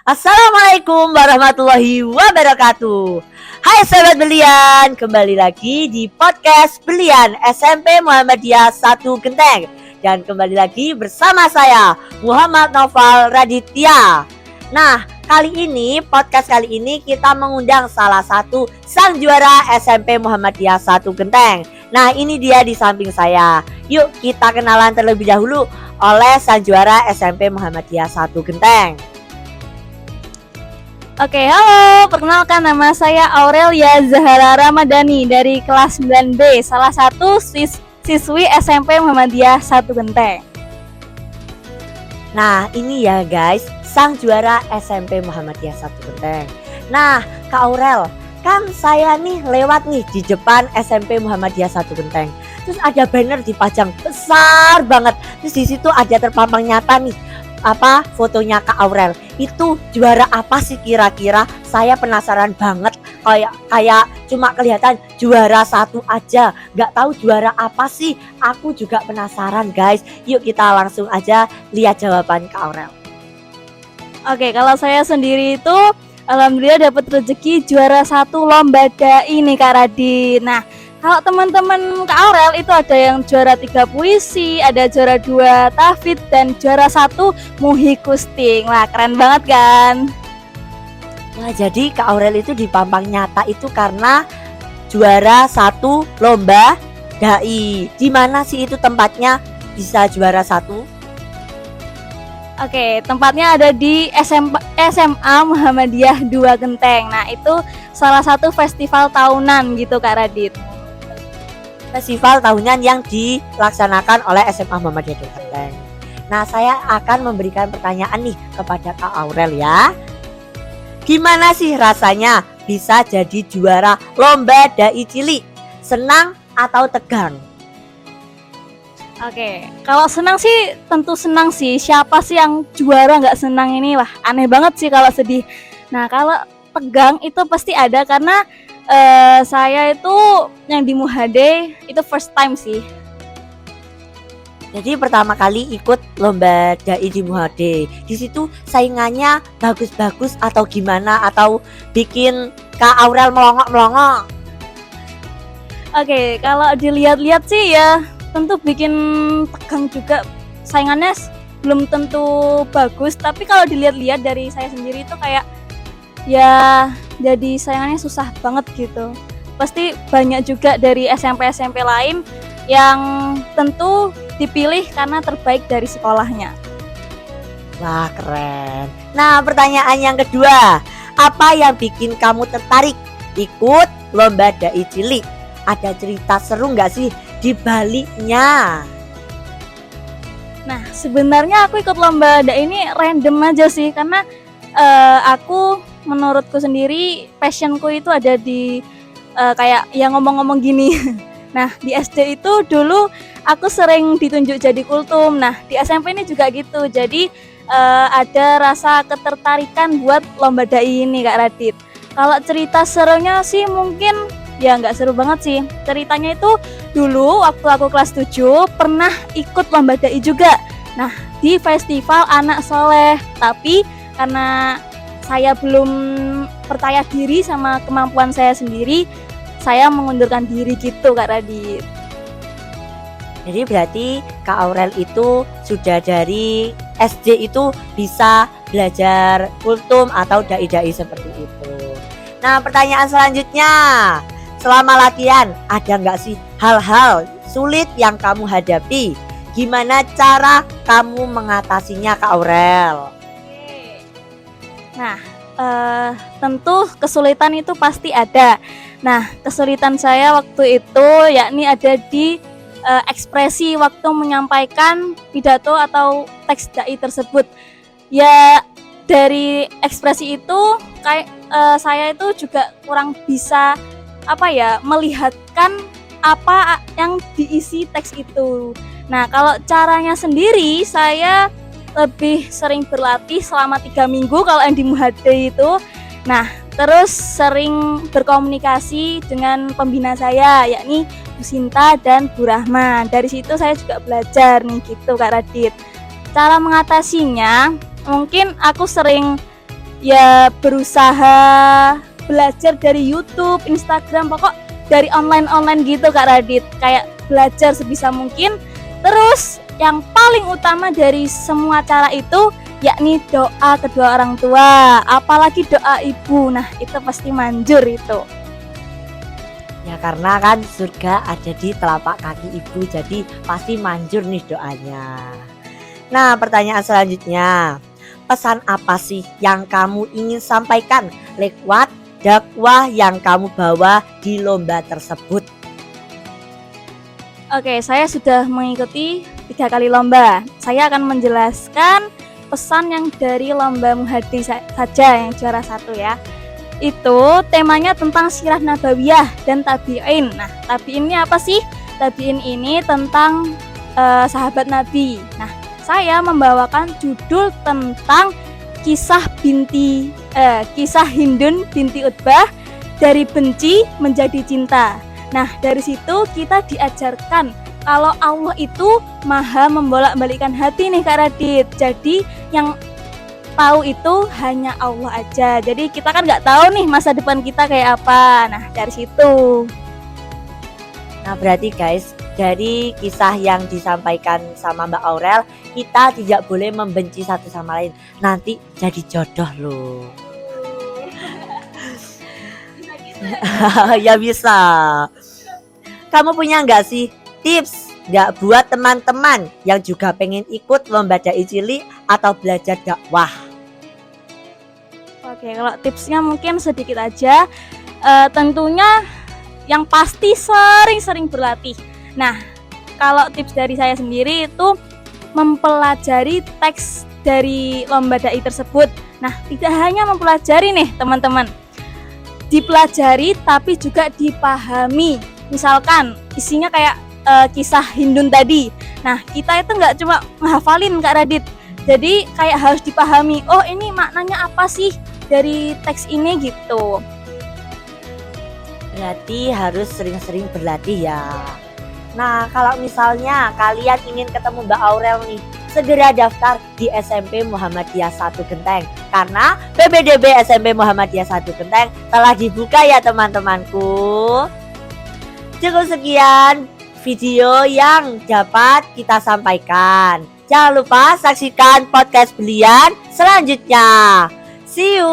Assalamualaikum warahmatullahi wabarakatuh. Hai sahabat Belian, kembali lagi di podcast Belian SMP Muhammadiyah 1 Genteng. Dan kembali lagi bersama saya Muhammad Noval Raditya. Nah, podcast kali ini kita mengundang salah satu sang juara SMP Muhammadiyah 1 Genteng. Nah, ini dia di samping saya. Yuk kita kenalan terlebih dahulu oleh sang juara SMP Muhammadiyah 1 Genteng. Oke, halo. Perkenalkan, nama saya Aurelia Zahara Ramadhani dari kelas 9B, salah satu siswi SMP Muhammadiyah 1 Genteng. Nah, ini ya guys, sang juara SMP Muhammadiyah 1 Genteng. Nah, Kak Aurel, kan saya nih lewat nih di depan SMP Muhammadiyah 1 Genteng. Terus ada banner dipajang besar banget. Terus di situ ada terpampang nyata nih fotonya Kak Aurel. Itu juara apa sih kira-kira? Saya penasaran banget. Kayak cuma kelihatan juara 1 aja, nggak tahu juara apa sih. Aku juga penasaran guys. Yuk kita langsung aja lihat jawaban Kak Aurel. Oke, kalau saya sendiri itu alhamdulillah dapat rezeki juara 1 lomba dai nih Kak Radit. Nah, kalau teman-teman Kak Aurel itu ada yang juara 3 puisi, ada juara 2 tahfidz, dan juara 1 muhikusting. Wah, keren banget kan? Nah, jadi Kak Aurel itu dipampang nyata itu karena juara 1 lomba dai. Di mana sih itu tempatnya bisa juara 1? Oke, tempatnya ada di SMA Muhammadiyah 2 Genteng. Nah, itu salah satu festival tahunan gitu Kak Radit. Festival tahunan yang dilaksanakan oleh SMA Muhammadiyah 2 Genteng. Nah, saya akan memberikan pertanyaan nih kepada Kak Aurel ya. Gimana sih rasanya bisa jadi juara lomba dai cilik? Senang atau tegang? Oke, kalau senang sih tentu senang sih. Siapa sih yang juara nggak senang ini? Wah, aneh banget sih kalau sedih. Nah, kalau tegang itu pasti ada karena saya itu yang di Muhade itu first time sih. Jadi pertama kali ikut lomba dai di Muhade. Di situ saingannya bagus-bagus atau gimana, atau bikin Kak Aurel melongok-melongok? Oke, kalau dilihat-lihat sih ya tentu bikin tegang juga. Saingannya belum tentu bagus, tapi kalau dilihat-lihat dari saya sendiri itu kayak ya jadi saingannya susah banget gitu. Pasti banyak juga dari SMP-SMP lain yang tentu dipilih karena terbaik dari sekolahnya. Wah, keren. Nah, pertanyaan yang kedua, apa yang bikin kamu tertarik ikut lomba dai cilik? Ada cerita seru nggak sih di baliknya? Nah, sebenarnya aku ikut lomba dai ini random aja sih, karena menurutku sendiri passionku itu ada di kayak yang ngomong-ngomong gini. Nah, di SD itu dulu aku sering ditunjuk jadi kultum. Nah, di SMP ini juga gitu. Jadi ada rasa ketertarikan buat lomba dai ini Kak Radit. Kalau cerita serunya sih mungkin ya nggak seru banget sih. Ceritanya itu dulu waktu aku kelas 7 pernah ikut lomba dai juga. Nah, di festival Anak Soleh. Tapi karena saya belum percaya diri sama kemampuan saya sendiri, saya mengundurkan diri gitu Kak Radit. Jadi berarti Kak Aurel itu sudah dari SD itu bisa belajar kultum atau dai-dai seperti itu. Nah, pertanyaan selanjutnya, selama latihan ada nggak sih hal-hal sulit yang kamu hadapi? Gimana cara kamu mengatasinya Kak Aurel? Nah, tentu kesulitan itu pasti ada. Nah, kesulitan saya waktu itu yakni ada di ekspresi waktu menyampaikan pidato atau teks dai tersebut. Ya, dari ekspresi itu saya itu juga kurang bisa melihatkan apa yang diisi teks itu. Nah, kalau caranya sendiri saya lebih sering berlatih selama 3 minggu kalau yang di Muhade itu. Nah, terus sering berkomunikasi dengan pembina saya yakni Bu Sinta dan Bu Rahman. Dari situ saya juga belajar nih gitu Kak Radit. Cara mengatasinya mungkin aku sering ya berusaha belajar dari YouTube, Instagram, pokok dari online gitu Kak Radit. Kayak belajar sebisa mungkin. Terus yang paling utama dari semua cara itu yakni doa kedua orang tua, apalagi doa ibu. Nah, itu pasti manjur itu. Ya karena kan surga ada di telapak kaki ibu, jadi pasti manjur nih doanya. Nah, pertanyaan selanjutnya, pesan apa sih yang kamu ingin sampaikan lewat dakwah yang kamu bawa di lomba tersebut? Oke, saya sudah mengikuti 3 kali lomba. Saya akan menjelaskan pesan yang dari lomba Muhadi saja yang juara 1 ya. Itu temanya tentang sirah nabawiyah dan tabi'in. Nah, tabi'in ini apa sih? Tabi'in ini tentang sahabat Nabi. Nah, saya membawakan judul tentang kisah Hindun binti Utbah dari benci menjadi cinta. Nah, dari situ kita diajarkan kalau Allah itu maha membolak-balikkan hati nih Kak Radit. Jadi yang tahu itu hanya Allah aja. Jadi kita kan nggak tahu nih masa depan kita kayak apa. Nah, dari situ. Nah, berarti guys, dari kisah yang disampaikan sama Mbak Aurel, kita tidak boleh membenci satu sama lain. Nanti jadi jodoh loh. Ya bisa. Kamu punya nggak sih tips nggak buat teman-teman yang juga pengen ikut lomba dai cilik atau belajar dakwah? Oke, kalau tipsnya mungkin sedikit aja. Tentunya yang pasti sering-sering berlatih. Nah, kalau tips dari saya sendiri itu mempelajari teks dari lomba dai tersebut. Nah, tidak hanya mempelajari nih teman-teman, dipelajari tapi juga dipahami. Misalkan isinya kayak kisah Hindun tadi. Nah, kita itu nggak cuma menghafalin Kak Radit. Jadi kayak harus dipahami. Oh, ini maknanya apa sih dari teks ini gitu. Berarti harus sering-sering berlatih ya. Nah, kalau misalnya kalian ingin ketemu Mbak Aurel nih, segera daftar di SMP Muhammadiyah 1 Genteng. Karena PPDB SMP Muhammadiyah 1 Genteng telah dibuka ya teman-temanku. Cukup sekian video yang dapat kita sampaikan. Jangan lupa saksikan podcast Belian selanjutnya. See you.